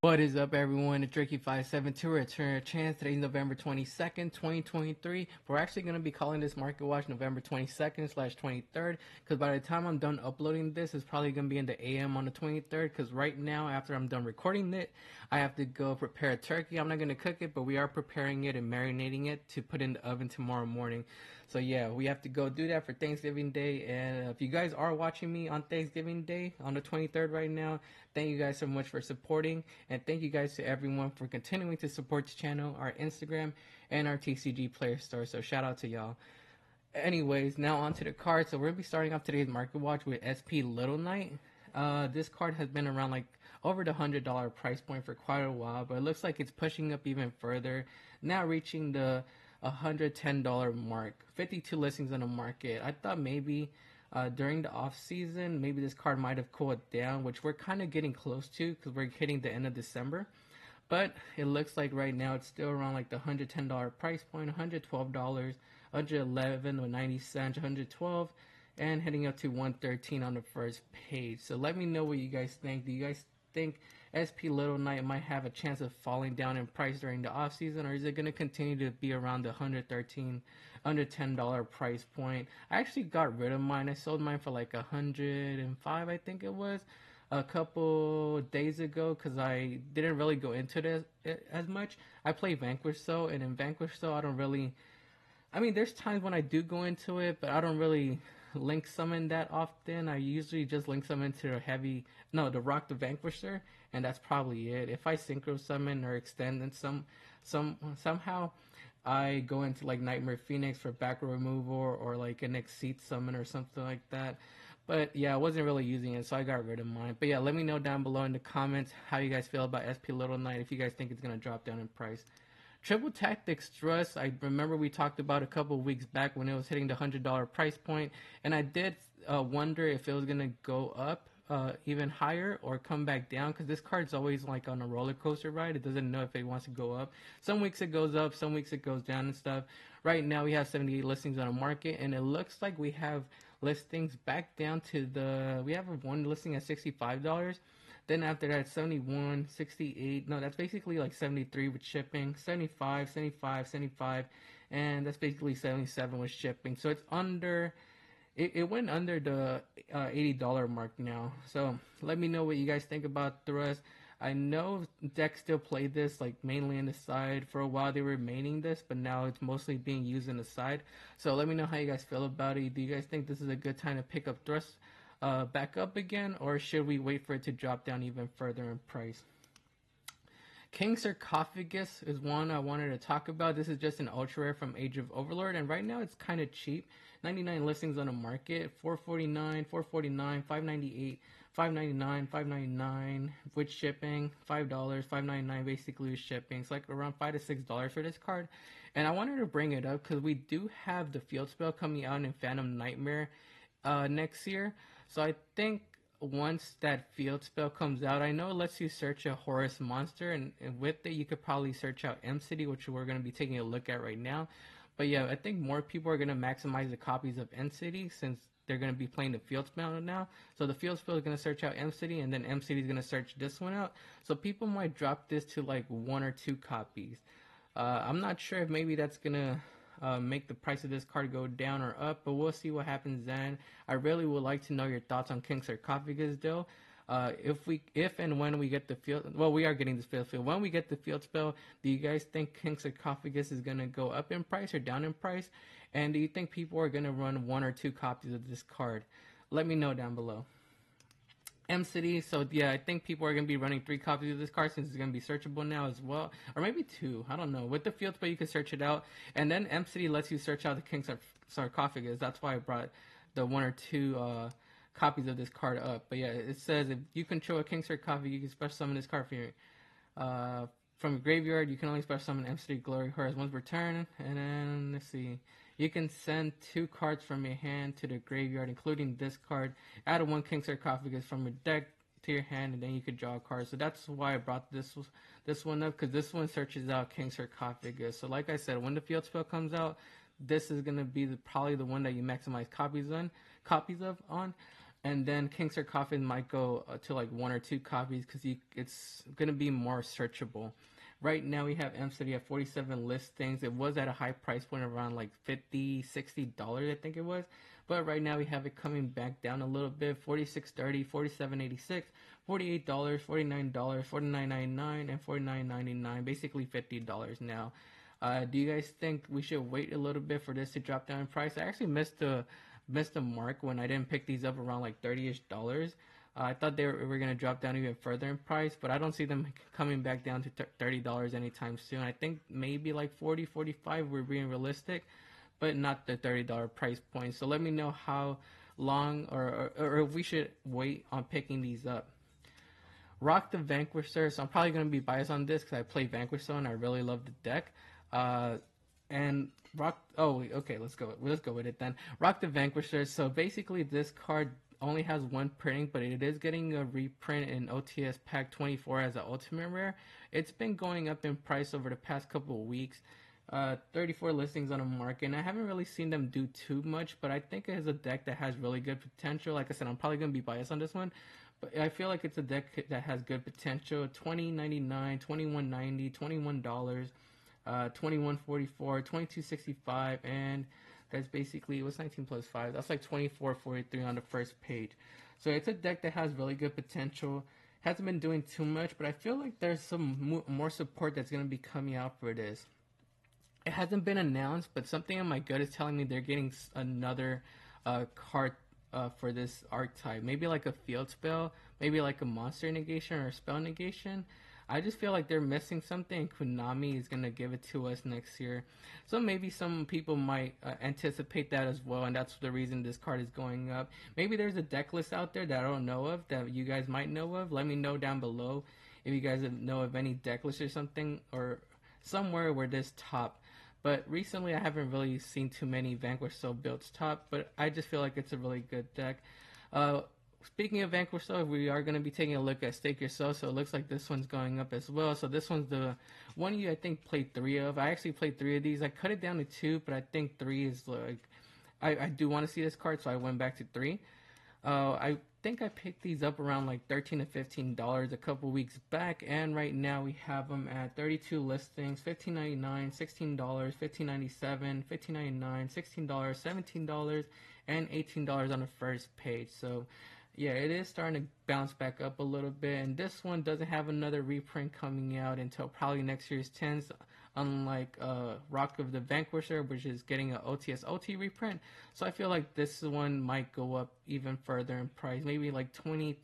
What is up, everyone? It's Ricky572. Return a chance. Today's November 22nd, 2023. We're actually going to be calling this Market Watch November 22nd/23rd because by the time I'm done uploading this, it's probably going to be in the AM on the 23rd because right now, after I'm done recording it, I have to go prepare a turkey. I'm not going to cook it, but we are preparing it and marinating it to put in the oven tomorrow morning. So yeah, we have to go do that for Thanksgiving Day. And if you guys are watching me on Thanksgiving Day on the 23rd right now, thank you guys so much for supporting. And thank you guys to everyone for continuing to support the channel, our Instagram, and our TCGPlayer store. So shout out to y'all. Anyways, now on to the card. So we're going to be starting off today's market watch with SP Little Knight. This card has been around like over the $100 price point for quite a while, but it looks like it's pushing up even further, now reaching the $110 mark. 52 listings on the market. I thought maybe during the off season, maybe this card might have cooled down, which we're kind of getting close to because we're hitting the end of December. But it looks like right now it's still around like the $110 price point, $112, $111.90, $112, and heading up to $113 on the first page. So let me know what you guys think. Do you guys think SP Little Knight might have a chance of falling down in price during the off season, or is it going to continue to be around the $113, under $10 price point? I actually got rid of mine. I sold mine for like $105, I think it was, a couple days ago because I didn't really go into this as much. I play Vanquish So, and in Vanquish So, I don't really. I mean, there's times when I do go into it, but I don't really link summon that often. I usually just link summon to the Rock the Vanquisher, and that's probably it. If I synchro summon or extend in somehow, I go into like Nightmare Phoenix for back removal or like an Exceed summon or something like that. But yeah, I wasn't really using it, so I got rid of mine. But yeah, let me know down below in the comments how you guys feel about SP Little Knight, if you guys think it's going to drop down in price. Triple Tactics Thrust, I remember we talked about a couple of weeks back when it was hitting the $100 price point, and I did wonder if it was going to go up even higher or come back down, because this card's always like on a roller coaster ride. It doesn't know if it wants to go up. Some weeks it goes up, some weeks it goes down and stuff. Right now we have 78 listings on the market, and it looks like we have listings back down to we have one listing at $65. Then after that, 71, 68. No, that's basically like 73 with shipping. 75, 75, 75. And that's basically 77 with shipping. So it's under, it went under the $80 mark now. So let me know what you guys think about the rest. I know decks still play this like mainly in the side. For a while they were maining this, but now it's mostly being used in the side. So let me know how you guys feel about it. Do you guys think this is a good time to pick up Thrust back up again, or should we wait for it to drop down even further in price? King Sarcophagus is one I wanted to talk about. This is just an ultra rare from Age of Overlord, and right now it's kind of cheap. 99 listings on the market, 449, 449, 598, 599, 599 with shipping, $5, 599 basically with shipping. It's like around $5 to $6 for this card. And I wanted to bring it up because we do have the field spell coming out in Phantom Nightmare next year. So I think once that field spell comes out, I know it lets you search a Horus monster, and with it you could probably search out M City, which we're going to be taking a look at right now. But yeah, I think more people are going to maximize the copies of M City since they're going to be playing the field spell now. So the field spell is going to search out M City, and then M City is going to search this one out. So people might drop this to like 1 or 2 copies. I'm not sure if maybe that's going to make the price of this card go down or up, but we'll see what happens then. I really would like to know your thoughts on King Sarcophagus though. If and when we get the field, well, we are getting this field spell. When we get the field spell, do you guys think King Sarcophagus is gonna go up in price or down in price? And do you think people are gonna run 1 or 2 copies of this card? Let me know down below. M City, so yeah, I think people are going to be running 3 copies of this card since it's going to be searchable now as well. Or maybe 2, I don't know. With the field spell, you can search it out. And then M City lets you search out the King Sarcophagus. That's why I brought the 1 or 2 copies of this card up. But yeah, it says if you control a King Sarcophagus, you can special summon this card from your graveyard. You can only special summon M City Glory Horus once per turn. And then, let's see. You can send 2 cards from your hand to the graveyard, including this card. Add 1 King Sarcophagus from your deck to your hand, and then you could draw a card. So that's why I brought this one up, because this one searches out King Sarcophagus. So like I said, when the field spell comes out, this is going to be probably the one that you maximize copies of on. And then King Sarcophagus might go to like 1 or 2 copies because it's gonna be more searchable. Right now we have M City at 47 listings. It was at a high price point around like $50, $60, I think it was. But right now we have it coming back down a little bit. 46.30, 47.86, $48, $49, 49.99, and 49.99. Basically $50 now. Do you guys think we should wait a little bit for this to drop down in price? I actually missed the mark when I didn't pick these up around like $30-ish. I thought they were going to drop down even further in price, but I don't see them coming back down to $30 anytime soon. I think maybe like 40, 45 we're being realistic, but not the $30 price point. So let me know how long or if we should wait on picking these up. Rock the Vanquisher. So I'm probably going to be biased on this because I play Vanquisher and I really love the deck. And Rock. Oh, okay. Let's go with it then. Rock the Vanquisher. So basically, this card only has one printing, but it is getting a reprint in OTS Pack 24 as an ultimate rare. It's been going up in price over the past couple of weeks. 34 listings on the market, and I haven't really seen them do too much, but I think it is a deck that has really good potential. Like I said, I'm probably going to be biased on this one, but I feel like it's a deck that has good potential. $20.99, $21.90, $21, $21.44, $22.65, and that's basically, what's 19 plus 5? That's like $24.43 on the first page. So it's a deck that has really good potential. Hasn't been doing too much, but I feel like there's some more support that's going to be coming out for this. It hasn't been announced, but something in my gut is telling me they're getting another card for this archetype. Maybe like a field spell, maybe like a monster negation or a spell negation. I just feel like they're missing something, and Konami is going to give it to us next year. So maybe some people might anticipate that as well, and that's the reason this card is going up. Maybe there's a deck list out there that I don't know of, that you guys might know of. Let me know down below if you guys know of any deck list or something, or somewhere where this top. But recently I haven't really seen too many Vanquish Soul builds top, but I just feel like it's a really good deck. Speaking of Vanquish Soul, we are going to be taking a look at Stake Your Soul, so it looks like this one's going up as well. So this one's the one you, I think, played 3 of. I actually played 3 of these. I cut it down to 2, but I think 3 is like, I do want to see this card, so I went back to 3. I think I picked these up around like $13 to $15 a couple weeks back, and right now we have them at 32 listings, $15.99, $16, $15.97, $15.99, $16, $17, and $18 on the first page. So yeah, it is starting to bounce back up a little bit, and this one doesn't have another reprint coming out until probably next year's 10s, unlike Rock of the Vanquisher, which is getting an OTS OT reprint. So I feel like this one might go up even further in price, maybe like $22,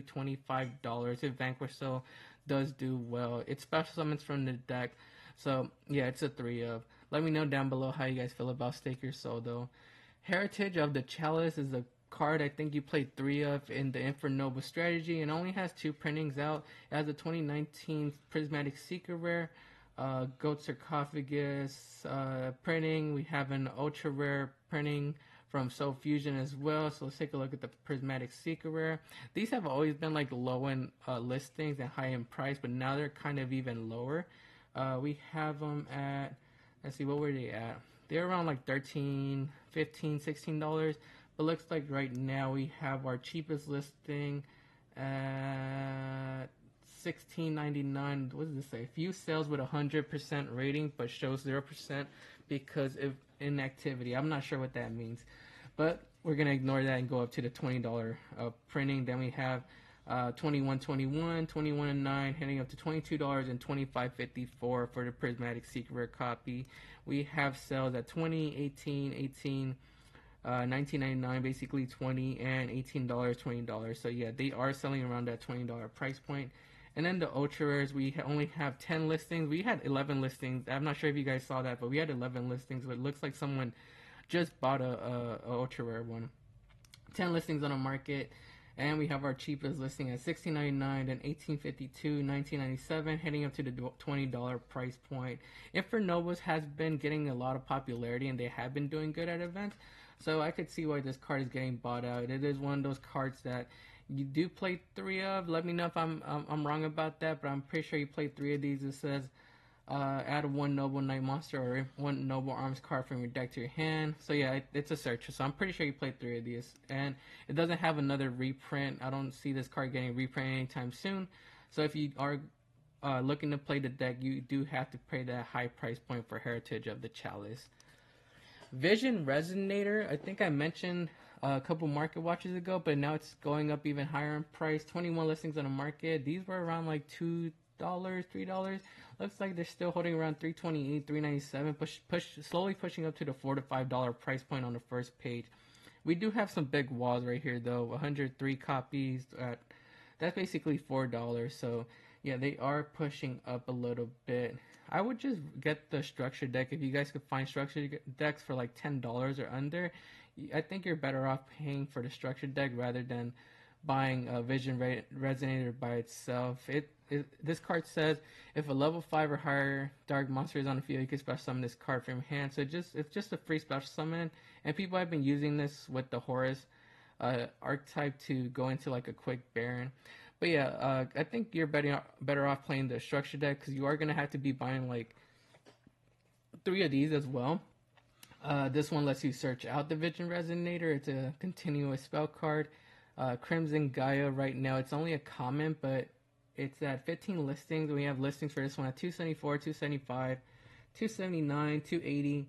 $25 if Vanquish Soul does do well. It special summons from the deck, so yeah, it's a 3 of. Let me know down below how you guys feel about Stake Your Soul though. Heritage of the Chalice is a card I think you played 3 of in the Infernova strategy, and only has 2 printings out. It has a 2019 Prismatic Seeker rare, Goat Sarcophagus printing. We have an ultra rare printing from Soul Fusion as well. So let's take a look at the Prismatic Seeker rare. These have always been like low in listings and high in price, but now they're kind of even lower. We have them at, let's see, what were they at? They're around like $13, $15, $16. But looks like right now we have our cheapest listing at $16.99. What does this say? Few sales with 100% rating, but shows 0% because of inactivity. I'm not sure what that means, but we're gonna ignore that and go up to the $20 printing. Then we have 21.21, 21.9, heading up to $22 and $25.54 for the Prismatic Secret Rare copy. We have sales at $20, $18, $18. $19.99, basically $20, and $18, $20. So yeah, they are selling around that $20 price point. And then the ultra rares, we only have 10 listings. We had 11 listings. I'm not sure if you guys saw that, but we had 11 listings. But it looks like someone just bought a ultra rare one. 10 listings on the market, and we have our cheapest listing at $16.99, then $18.52, $19.97, heading up to the $20 price point. Infernovas has been getting a lot of popularity, and they have been doing good at events. So I could see why this card is getting bought out. It is one of those cards that you do play 3 of. Let me know if I'm wrong about that, but I'm pretty sure you played 3 of these. It says Add one Noble Knight monster or one Noble Arms card from your deck to your hand. So yeah, it's a searcher. So I'm pretty sure you played 3 of these. And it doesn't have another reprint. I don't see this card getting reprint anytime soon. So if you are looking to play the deck, you do have to pay that high price point for Heritage of the Chalice. Vision Resonator, I think I mentioned a couple market watches ago, but now it's going up even higher in price. 21 listings on the market. These were around like $2, $3. Looks like they're still holding around $3.28, $3.97, slowly pushing up to the $4 to $5 price point on the first page. We do have some big walls right here though. 103 copies. That's basically $4. So yeah, they are pushing up a little bit. I would just get the structure deck. If you guys could find structure decks for like $10 or under, I think you're better off paying for the structure deck rather than buying a Vision Resonator by itself. This card says if a level 5 or higher dark monster is on the field, you can special summon this card from your hand. So it's just a free special summon, and people have been using this with the Horus archetype to go into like a quick Baron. But yeah, I think you're better off playing the structure deck because you are gonna have to be buying like 3 of these as well. This one lets you search out the Vision Resonator. It's a continuous spell card. Crimson Gaia right now, it's only a common, but it's at 15 listings. We have listings for this one at 274, 275, 279, 280,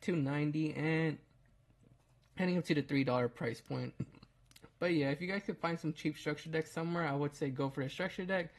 290, and heading up to the $3 price point. But yeah, if you guys could find some cheap structure decks somewhere, I would say go for the structure deck.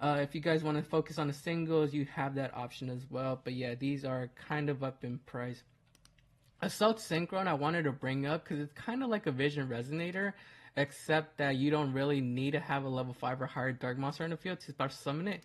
If you guys want to focus on the singles, you have that option as well. But yeah, these are kind of up in price. Assault Synchron I wanted to bring up because it's kind of like a Vision Resonator, except that you don't really need to have a level 5 or higher dark monster in the field to special summon it.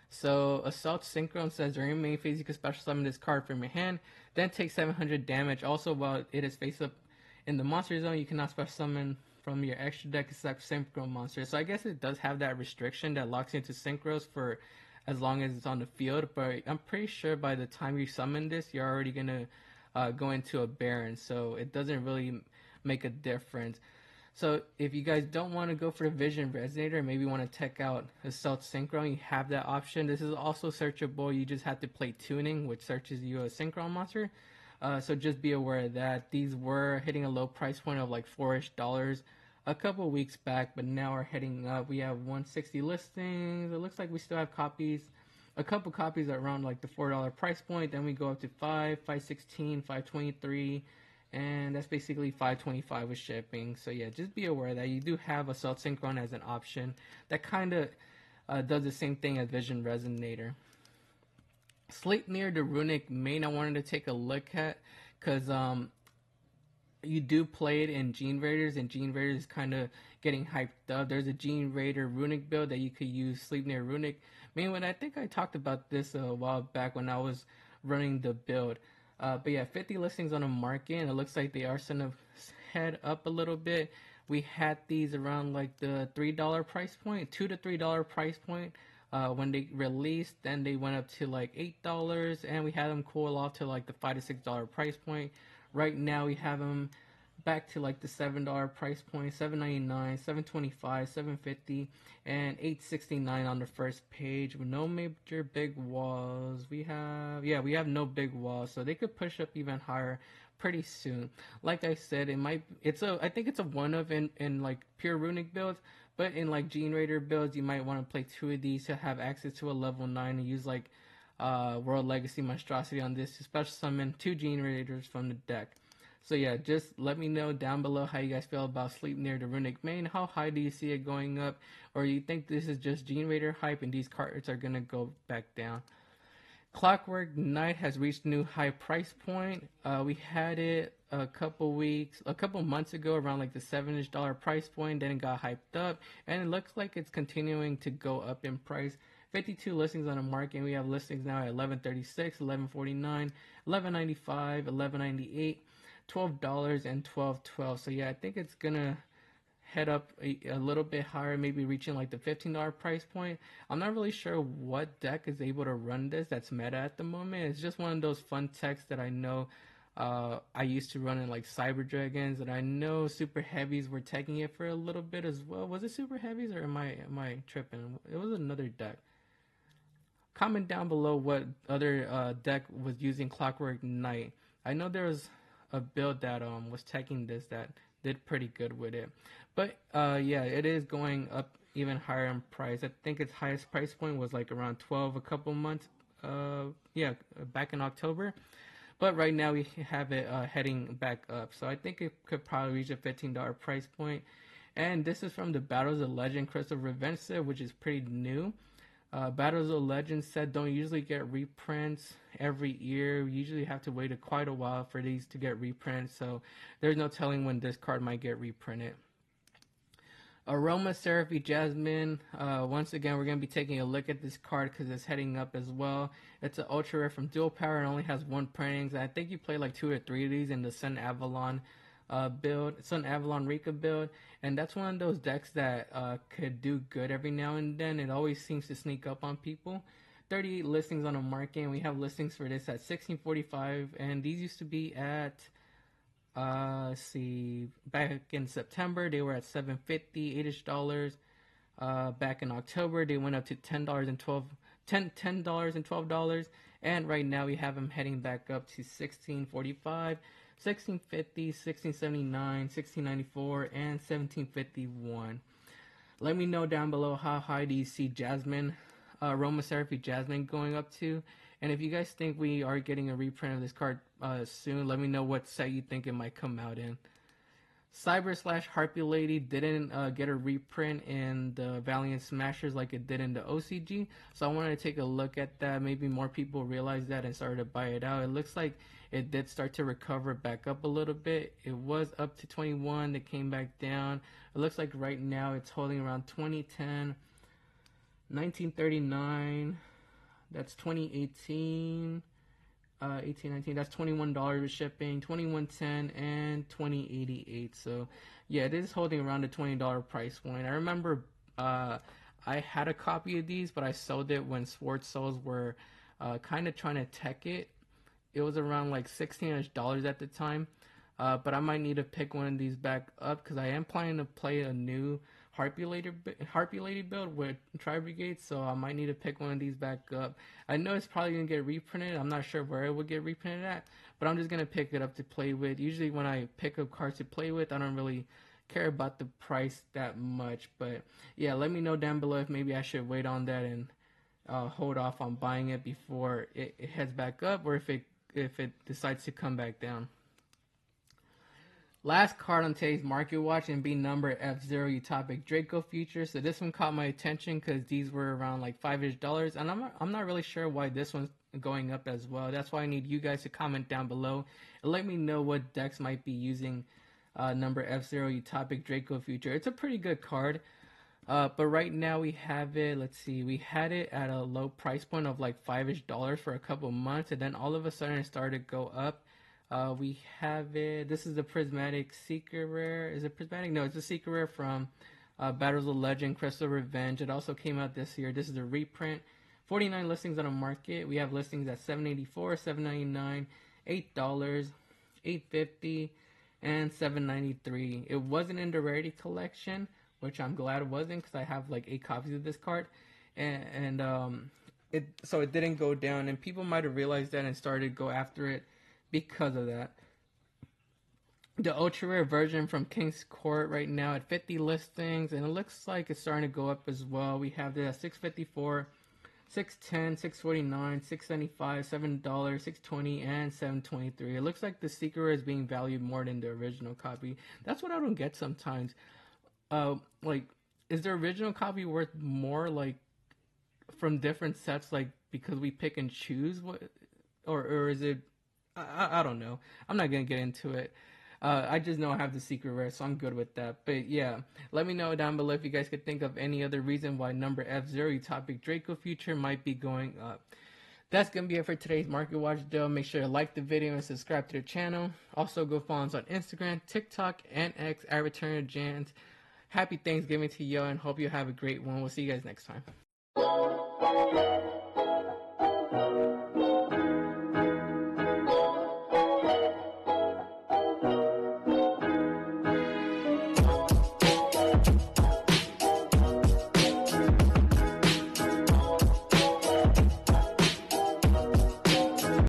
So Assault Synchron says during main phase you can special summon this card from your hand, then take 700 damage. Also, while it is face up in the monster zone, you cannot special summon from your extra deck except Synchro monsters. So I guess it does have that restriction that locks you into Synchros for as long as it's on the field. But I'm pretty sure by the time you summon this, you're already gonna go into a Baron. So it doesn't really make a difference. So if you guys don't want to go for the Vision Resonator, maybe want to check out Assault Synchron, you have that option. This is also searchable. You just have to play Tuning, which searches you a Synchron monster. So just be aware of that. These were hitting a low price point of like $4-ish a couple weeks back, but now we're heading up. We have 160 listings. It looks like we still have copies, a couple copies around like the $4 price point. Then we go up to 516, 523, and that's basically 525 with shipping. So yeah, just be aware that you do have Assault Synchron as an option. That kind of does the same thing as Vision Resonator. Sleipnir the Runic main I wanted to take a look at because you do play it in Gene Raiders, and Gene Raiders is kind of getting hyped up. There's a Gene Raider Runic build that you could use Sleipnir Runic. I think I talked about this a while back when I was running the build. But yeah, 50 listings on the market, and it looks like they are starting to head up a little bit. We had these around like the $3 price point, $2 to $3 price point. When they released, then they went up to like $8, and we had them cool off to like the $5 to $6 price point. Right now we have them back to like the $7 price point, $7.99, $7.25, $7.50, and $8.69 on the first page with no major big walls. We have no big walls, so they could push up even higher pretty soon. Like I said, I think it's a one of in like pure Runic builds. But in like Gene Raider builds, you might want to play 2 of these to have access to a level 9 and use like World Legacy Monstrosity on this to special summon 2 Gene Raiders from the deck. So yeah, just let me know down below how you guys feel about Sleipnir the Runic main. How high do you see it going up? Or you think this is just Gene Raider hype and these cards are going to go back down? Clockwork Knight has reached new high price point. We had it a couple months ago around like the $7-ish price point. Then it got hyped up, and it looks like it's continuing to go up in price. 52 listings on the market, and we have listings now at $11.36, $11.49, $11.95, $11.98, $12, and $12.12. So yeah, I think it's gonna head up a little bit higher, maybe reaching like the $15 price point. I'm not really sure what deck is able to run this that's meta at the moment. It's just one of those fun techs that I know I used to run in like Cyber Dragons, and I know Super Heavies were taking it for a little bit as well. Was it Super Heavies, or am I tripping? It was another deck. comment down below what other deck was using Clockwork Knight. I know there was a build that was checking this that did pretty good with it. But yeah, it is going up even higher in price. I think its highest price point was like around 12 a couple months. Back in October. But right now we have it heading back up. So I think it could probably reach a $15 price point. And this is from the Battles of Legend Crystal Revenge set, which is pretty new. Battles of Legend set don't usually get reprints every year. We usually have to wait quite a while for these to get reprints. So there's no telling when this card might get reprinted. Aromatherapy Jasmine. Once again, we're going to be taking a look at this card because it's heading up as well. It's an ultra rare from Dual Power and only has one printing. I think you play like 2 or 3 of these in the Sun Avalon build, Sun Avalon Rika build, and that's one of those decks that could do good every now and then. It always seems to sneak up on people. 38 listings on the market, and we have listings for this at $16.45, and these used to be at let's see, back in September they were at $7.50, $8ish. Back in October they went up to $10.12, and right now we have them heading back up to $16.45, $16.50, $16.79, $16.94, and $17.51. Let me know down below how high do you see Jasmine, Aromatherapy Jasmine going up to. And if you guys think we are getting a reprint of this card soon, let me know what set you think it might come out in. Cyber / Harpy Lady didn't get a reprint in the Valiant Smashers like it did in the OCG. So I wanted to take a look at that. Maybe more people realized that and started to buy it out. It looks like it did start to recover back up a little bit. It was up to 21. It came back down. It looks like right now it's holding around 2010, 1939. That's 2018, 1819. That's $21 with shipping, 2110, and 2088. So yeah, it is holding around the $20 price point. I remember I had a copy of these, but I sold it when Sword Souls were kind of trying to tech it. It was around like $16ish at the time. But I might need to pick one of these back up because I am planning to play a new Harpy Lady build with Tri-Brigade, so I might need to pick one of these back up. I know it's probably going to get reprinted. I'm not sure where it would get reprinted at, but I'm just going to pick it up to play with. Usually when I pick up cards to play with, I don't really care about the price that much. But yeah, let me know down below if maybe I should wait on that and hold off on buying it before it heads back up, or if it decides to come back down. Last card on today's Market Watch and be number F0 Utopic Draco Future. So this one caught my attention because these were around like $5ish, and I'm not really sure why this one's going up as well. That's why I need you guys to comment down below and let me know what decks might be using number F0 Utopic Draco Future. It's a pretty good card, but right now we have it. Let's see, we had it at a low price point of like $5ish for a couple months, and then all of a sudden it started to go up. We have it. This is the Prismatic Secret Rare. Is it Prismatic? No, it's a Secret Rare from Battles of Legend Crystal Revenge. It also came out this year. This is a reprint. 49 listings on the market. We have listings at $7.84, $7.99, $8, $8.50, and $7.93. It wasn't in the rarity collection, which I'm glad it wasn't because I have like 8 copies of this card, and so it didn't go down. And people might have realized that and started to go after it because of that. The ultra rare version from King's Court right now at 50 listings, and it looks like it's starting to go up as well. We have it at $6.54, $6.10, $6.49, $6.75, $7, $6.20, and $7.23. It looks like the secret rare is being valued more than the original copy. That's what I don't get sometimes. Like, is the original copy worth more, like, from different sets, like, because we pick and choose what, or is it? I don't know. I'm not gonna get into it. I just know I have the secret rare, so I'm good with that. But yeah, let me know down below if you guys could think of any other reason why number F0 Utopic Draco Future might be going up. That's gonna be it for today's Market Watch though. Make sure to like the video and subscribe to the channel. Also go follow us on Instagram, TikTok, and X at Return of Jans. Happy Thanksgiving to y'all and hope you have a great one. We'll see you guys next time.